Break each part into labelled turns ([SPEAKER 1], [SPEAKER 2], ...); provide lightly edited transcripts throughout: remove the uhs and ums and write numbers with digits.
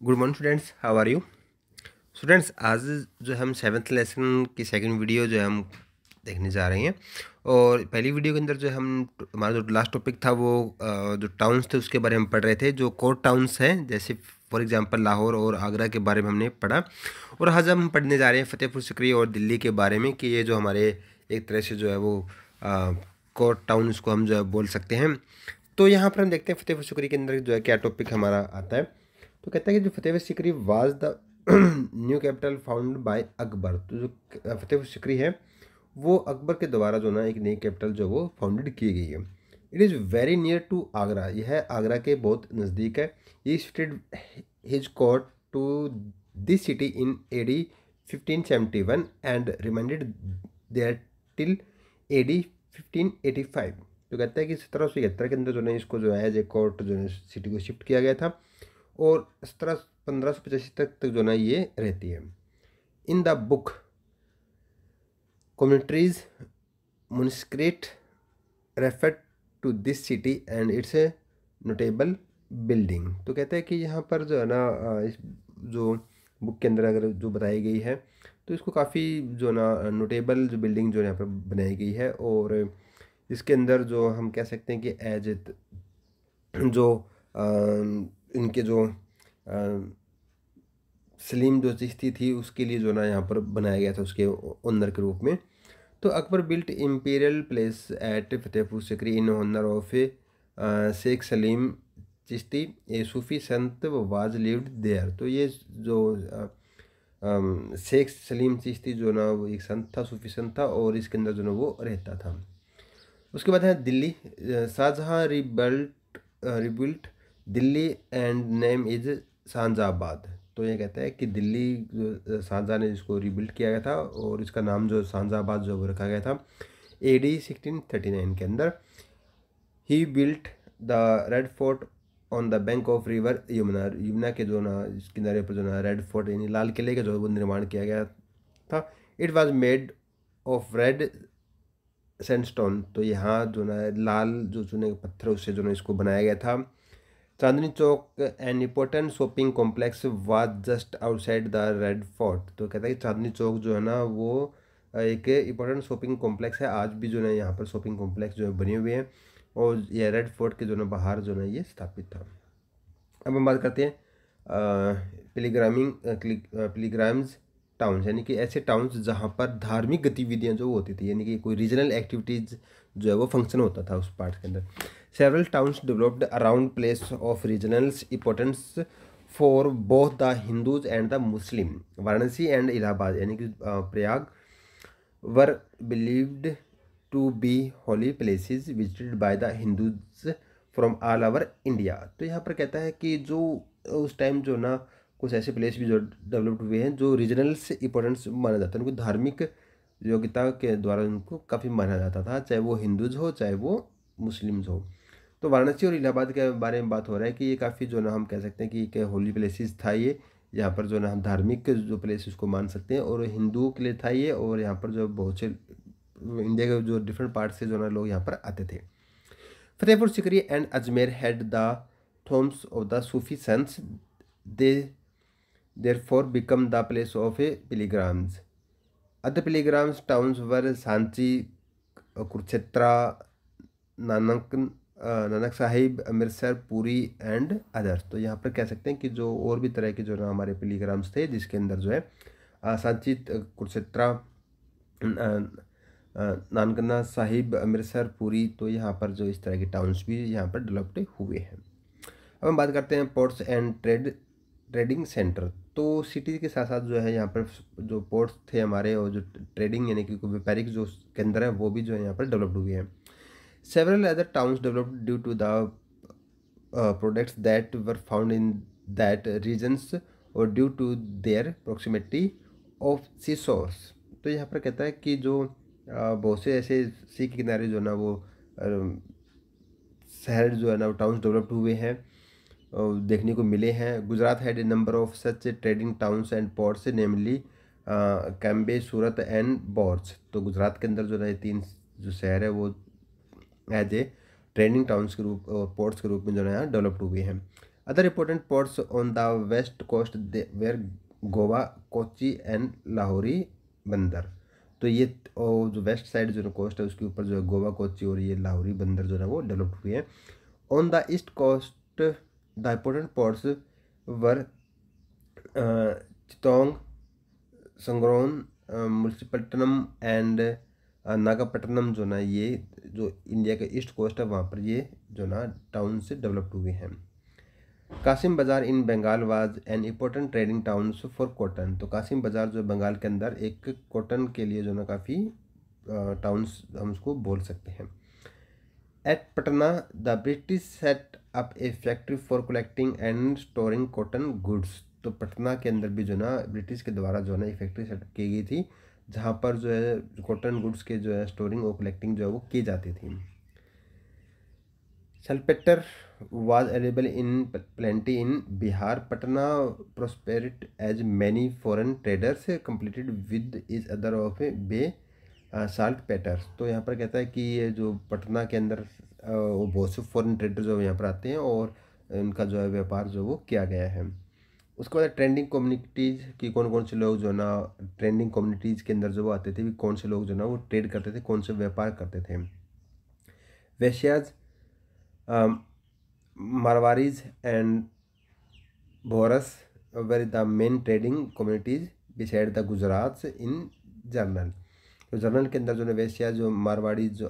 [SPEAKER 1] Good morning students, how are you students. आज जो हम सेवन्थ लेसन की सेकंड वीडियो जो है हम देखने जा रहे हैं। और पहली वीडियो के अंदर जो हम हमारा जो लास्ट टॉपिक था वो जो टाउन्स थे उसके बारे में पढ़ रहे थे, जो कोर टाउन्स हैं, जैसे फॉर एग्जांपल लाहौर और आगरा के बारे में हमने पढ़ा। और आज हम पढ़ने जा रहे हैं फतेहपुर सिकरी और दिल्ली के बारे में कि ये जो हमारे एक तरह से जो है वो कोर टाउन इसको हम जो है बोल सकते हैं। तो यहाँ पर हम देखते हैं फतेहपुर सिकरी के अंदर जो है क्या टॉपिक हमारा आता है। तो कहता है कि जो Fatehpur Sikri was the new capital found by Akbar. तो जो फतेहपुर सिकरी है वो अकबर के द्वारा जो ना एक नई कैपिटल जो वो फाउंडेड की गई है। It is very near to Agra, यह आगरा के बहुत नज़दीक है। He stayed his court to this city in AD 1571 and reminded there till AD 1585। तो कहता है कि 1771 के अंदर जो है इसको जो है एज ए कोर्ट जो है सिटी को शिफ्ट किया गया था और 1585 तक जो ना ये रहती है। In the book commentaries manuscript refer to this city and it's a notable building. तो कहते हैं कि यहाँ पर जो है ना इस जो बुक के अंदर अगर जो बताई गई है तो इसको काफ़ी जो ना नोटेबल जो बिल्डिंग जो यहाँ पर बनाई गई है। और इसके अंदर जो हम कह सकते हैं कि एज जो इनके जो सलीम जो चिश्ती थी उसके लिए जो ना यहाँ पर बनाया गया था उसके ओनर के रूप में। तो Akbar built imperial place at Fatehpur Sikri in honour of Shaikh Salim Chishti, a Sufi sant was lived there. तो ये जो शेख सलीम चिश्ती जो ना वो एक संत था, सूफी संत था और इसके अंदर जो ना वो रहता था। उसके बाद है Delhi. Shahjahan rebuilt Delhi and name is Shahjahanabad. तो ये कहता है कि दिल्ली जो शाहजहाँ ने इसको रिबिल्ड किया गया था और इसका नाम जो शाहजहाबाद जो वो रखा गया था AD 1639 के अंदर। He built the Red Fort on the bank of river Yamuna. Yamuna के जो ना इस किनारे पर जो ना रेड फोर्ट यानी लाल किले का जो वो निर्माण किया गया था। It was made of red sandstone. तो यहाँ जो ना लाल जो चूने के पत्थर उससे जो ना इसको बनाया गया था। Chandni Chowk an important shopping complex was just outside the Red Fort. तो कहता है कि चांदनी चौक जो है ना वो एक इम्पोर्टेंट शॉपिंग कॉम्प्लेक्स है, आज भी जो है यहाँ पर शॉपिंग कॉम्प्लेक्स जो है बने हुए हैं और ये रेड फोर्ट के जो ना बाहर जो ना ये स्थापित था। अब हम बात करते हैं पिलिग्राम्स टाउन्स, यानी कि ऐसे टाउन्स जहाँ पर धार्मिक गतिविधियाँ जो होती थी, यानी कि कोई रीजनल एक्टिविटीज़ जो है वो फंक्शन होता था उस पार्ट के अंदर। Several towns developed around place of regionals importance for both the Hindus and the Muslim. Varanasi and Allahabad यानी कि Prayag were believed to be holy places visited by the Hindus from all over India. तो यहाँ पर कहता है कि जो उस टाइम जो ना कुछ ऐसे प्लेस भी जो डेवलप्ड हुए हैं जो रीजनल से इंपॉर्टेंस माना जाता है, उनको धार्मिक योग्यता के द्वारा उनको काफ़ी माना जाता था, चाहे वो हिंदूज हो चाहे वो मुस्लिम्स हो। तो वाराणसी और इलाहाबाद के बारे में बात हो रहा है कि ये काफ़ी जो ना हम कह सकते हैं कि एक होली प्लेसेस था ये, यहाँ पर जो ना हम धार्मिक जो प्लेसेस को मान सकते हैं और हिंदुओं के लिए था ये। और यहाँ पर जो बहुत से इंडिया के जो डिफरेंट पार्ट से जो ना लोग यहाँ पर आते थे। Fatehpur Sikri and Ajmer had the tombs of the Sufi saints, they therefore become the place of a pilgrims. Other pilgrims towns were Sanchi, Kurukshetra, Nanak Nanak Sahib, Amritsar, पूरी एंड अदर्स। तो यहाँ पर कह सकते हैं कि जो और भी तरह के जो ना हमारे पिलीग्राम्स थे जिसके अंदर जो है सांची, कुरुक्षेत्रा, नानकना साहिब, अमृतसर, पूरी, तो यहाँ पर जो इस तरह के टाउन्स भी यहाँ पर डेवलप्ड हुए हैं। अब हम बात करते हैं पोर्ट्स एंड ट्रेडिंग सेंटर। तो सिटी के साथ साथ जो है यहाँ पर जो पोर्ट्स थे हमारे और जो ट्रेडिंग यानी कि व्यापारिक जो केंद्र है वो भी जो है यहाँ पर डेवलप्ड हुए हैं। Several other towns developed due to the products that were found in that regions और due to their proximity of sea source. तो यहाँ पर कहता है कि जो बहुत से ऐसे सी के किनारे जो ना वो शहर जो है ना टाउन्स डेवलप्ड हुए हैं देखने को मिले हैं। Gujarat had a number of such trading towns and ports, namely Cambay, Surat and Broach. तो गुजरात के अंदर जो है 3 जो शहर है वो एज ए ट्रेडिंग टाउन्स के रूप और पोर्ट्स के रूप में जो है यहाँ डेवलप्ड हुए हैं। Other important ports on the west coast where Goa, Kochi and Lahori Bandar. तो ये जो वेस्ट साइड जो कोस्ट है उसके ऊपर जो है गोवा, कोची और ये लाहौरी बंदर जो है वो डेवलप हुए हैं। On the east coast the important ports were Chittagong, Sonargaon, Masulipatnam and Nagapattinam जो ना ये जो इंडिया के ईस्ट कोस्ट है वहाँ पर ये जो ना टाउन से डेवलप्ड हुए हैं। Kasim Bazar in Bengal was an important trading town for cotton. तो कासिम बाज़ार जो बंगाल के अंदर एक कॉटन के लिए जो ना काफ़ी टाउन्स हम उसको बोल सकते हैं। At Patna the British set up a factory for collecting and storing cotton goods. तो पटना के अंदर भी जो ना ब्रिटिश के द्वारा जो है ना एक फैक्ट्री सेटअप की गई थी जहाँ पर जो है कॉटन गुड्स के जो है स्टोरिंग और कलेक्टिंग जो है वो की जाती थी। सल्पेटर was available in plenty in Bihar. Patna prospered as many foreign traders completed with each other of bay saltpeter। तो यहाँ पर कहता है कि ये जो पटना के अंदर वो बहुत से फॉरेन ट्रेडर जो यहाँ पर आते हैं और उनका जो है व्यापार जो वो किया गया है। उसके बाद ट्रेंडिंग कम्युनिटीज़ की कौन कौन से लोग जो ना ट्रेंडिंग कम्युनिटीज़ के अंदर जो वो आते थे, कौन से लोग जो ना वो ट्रेड करते थे, कौन से व्यापार करते थे। Vaishyas, Marwaris and Bohras were the main trading communities beside the Gujarat in general. तो जर्नल के अंदर जो है वेश्या, जो मारवाड़ी जो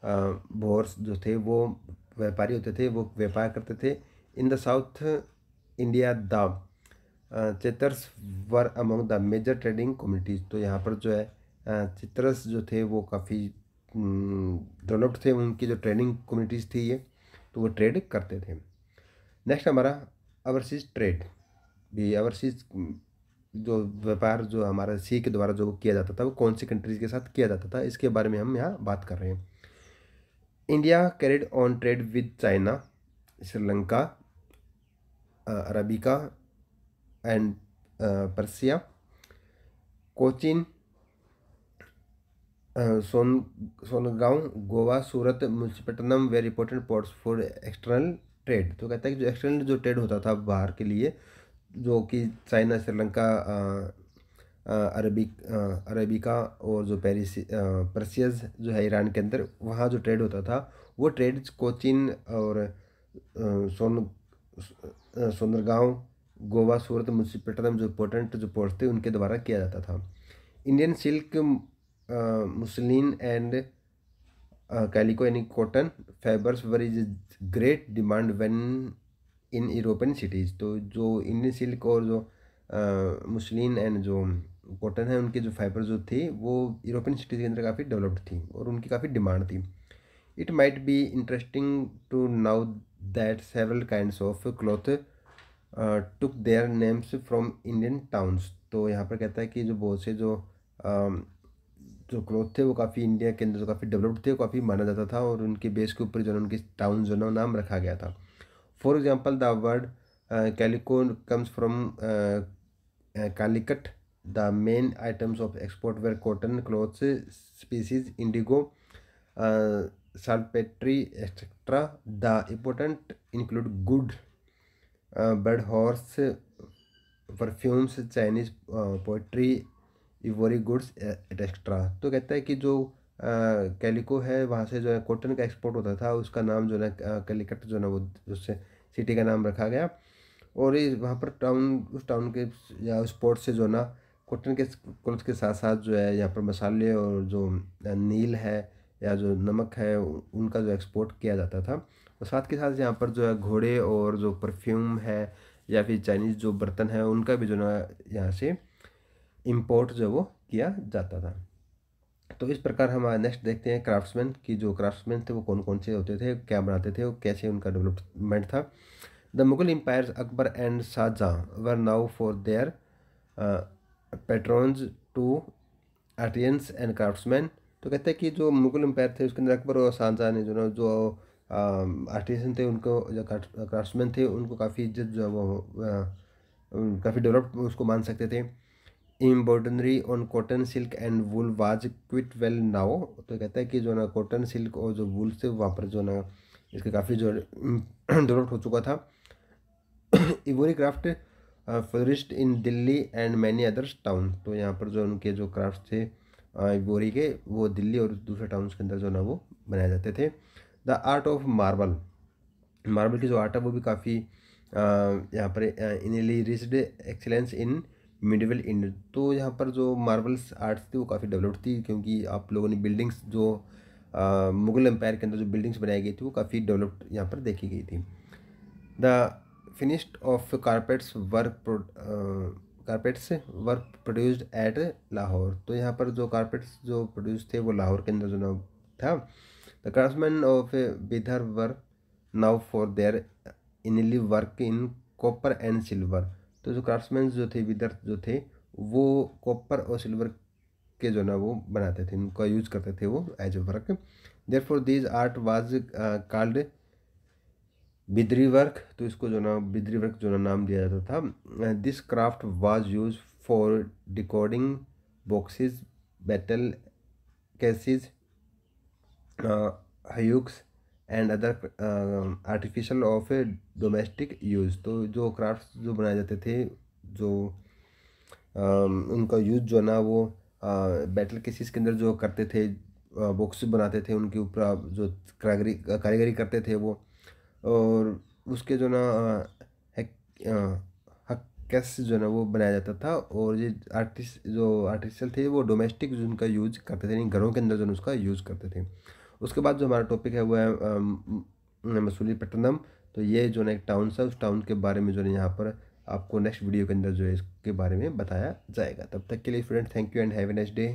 [SPEAKER 1] भोरस जो थे वो व्यापारी होते थे, वो व्यापार करते थे। In the south India the Chettis were among the major trading communities. तो यहाँ पर जो है चित्रस जो थे वो काफ़ी डेवलप्ड थे, उनकी जो ट्रेडिंग कम्युनिटीज़ थी ये, तो वो ट्रेड करते थे। नेक्स्ट हमारा ओवरसीज ट्रेड भी। ओवरसीज जो व्यापार जो हमारा सी के द्वारा जो किया जाता था वो कौन सी कंट्रीज़ के साथ किया जाता था, इसके बारे में हम यहाँ बात कर रहे हैं। India carried on trade with China, Sri Lanka, Arabia and Persia. Cochin, Sonargaon, Goa, Surat, Masulipatnam very important ports for external trade. तो कहता है कि जो एक्सटर्नल जो ट्रेड होता था बाहर के लिए, जो कि चाइना, श्रीलंका, अरबिका और जो पर्सियस जो है ईरान के अंदर, वहाँ जो ट्रेड होता था वो ट्रेड कोचीन और सोनगांव, गोवा, सूरत, मुंशीपट्टनम जो इंपॉर्टेंट जो पोर्ट्स थे उनके द्वारा किया जाता था। इंडियन सिल्क, मुसलिन एंड कैलिको यानी cotton fibres were is great demand when in European cities. तो जो इंडियन सिल्क और जो मुसलिन एंड जो कॉटन है उनकी जो फाइबर जो थी वो यूरोपियन सिटीज़ के अंदर काफ़ी डेवलप्ड थी और उनकी काफ़ी डिमांड थी। It might be interesting to know that several kinds of cloth took their names from Indian towns. तो यहाँ पर कहता है कि जो बहुत से जो क्लॉथ थे वो काफ़ी इंडिया के अंदर जो काफ़ी डेवलप्ड थे, वो काफ़ी माना जाता था और उनके बेस के ऊपर जो है उनके टाउन जो है नाम रखा गया था। For example the word calico comes from Calicut. The main items of export were cotton, cloths, spices, indigo, saltpetre etcetera. The important include good, bird horse, perfumes, Chinese pottery, ivory goods extra. तो कहता है कि जो calico है वहाँ से जो है कॉटन का एक्सपोर्ट होता था, उसका नाम जो है कैलिकट जो है वो उससे सिटी का नाम रखा गया। और वहाँ पर उस टाउन के या उस पोर्ट से जो ना कॉटन के क्लॉथ के साथ साथ जो है यहाँ पर मसाले और जो नील है या जो नमक है उनका जो एक्सपोर्ट किया जाता था। और साथ के साथ यहाँ पर जो है घोड़े और जो परफ्यूम है या फिर चाइनीज़ जो बर्तन है उनका भी जो ना यहाँ से इंपोर्ट जो वो किया जाता था। तो इस प्रकार हम नेक्स्ट देखते हैं क्राफ्ट्समैन की। जो क्राफ्ट्समैन थे वो कौन कौन से होते थे, क्या बनाते थे और कैसे उनका डेवलपमेंट था। The Mughal empires Akbar and Shahjahan were known for their patrons to artisans and craftsmen. तो कहते हैं कि जो मुगल एम्पायर थे उसके अंदर अकबर और शाहजहाँ ने जो ना जो आर्टिसन थे उनको, जो क्राफ्ट्समैन थे उनको काफ़ी इज्जत जो है वो काफ़ी डेवलप्ड उसको मान सकते थे। Embroidery on cotton, silk and wool was quit well now. तो कहता है कि जो ना कॉटन, सिल्क और जो वूल से वहाँ पर जो ना इसके काफ़ी जो डेवलप हो चुका था। Ivory craft flourished in Delhi and many others town. तो यहाँ पर जो उनके जो क्राफ्ट थे इवोरी के, वो दिल्ली और दूसरे टाउन्स के अंदर जो ना वो बनाए जाते थे। The art of marble, marble की जो आर्ट है वो भी काफ़ी यहाँ पर inlay reached excellence in medieval India. तो यहाँ पर जो मार्बल्स आर्ट्स थी वो काफ़ी डेवलप्ड थी, क्योंकि आप लोगों ने बिल्डिंग्स जो मुगल एम्पायर के अंदर जो बिल्डिंग्स बनाई गई थी वो काफ़ी डेवलप्ड यहाँ पर देखी गई थी। The finished of carpets work produced at Lahore. तो यहाँ पर जो कारपेट्स जो प्रोड्यूस थे वो लाहौर के अंदर जो ना था। The craftsman of Bidar were known for there इनली work in copper and silver. तो जो क्राफ्ट्समैन जो थे विदर जो थे वो कॉपर और सिल्वर के जो ना वो बनाते थे, उनका यूज करते थे वो as a work. Therefore this art was called Bidri work. तो इसको जो ना बिदरी वर्क जो ना नाम दिया जाता था। This craft was used for decorating boxes, bottle cases, hookahs and other artificial of a domestic use. तो जो क्राफ्ट्स जो बनाए जाते थे, जो उनका यूज जो ना वो बैटल केसेस के अंदर जो करते थे, बॉक्स बनाते थे, उनके ऊपर जो कारीगरी करते थे वो, और उसके जो ना हक्केस जो ना वो बनाया जाता था। और ये आर्टिस्टियल थे वो डोमेस्टिक जो उनका यूज करते थे, यानी घरों के अंदर जो उसका यूज़ करते थे। उसके बाद जो हमारा टॉपिक है वो है मसूलीपट्टनम। तो ये जो ना एक टाउन है, उस टाउन के बारे में जो है यहाँ पर आपको नेक्स्ट वीडियो के अंदर जो है इसके बारे में बताया जाएगा। तब तक के लिए friends, thank you and have a nice day.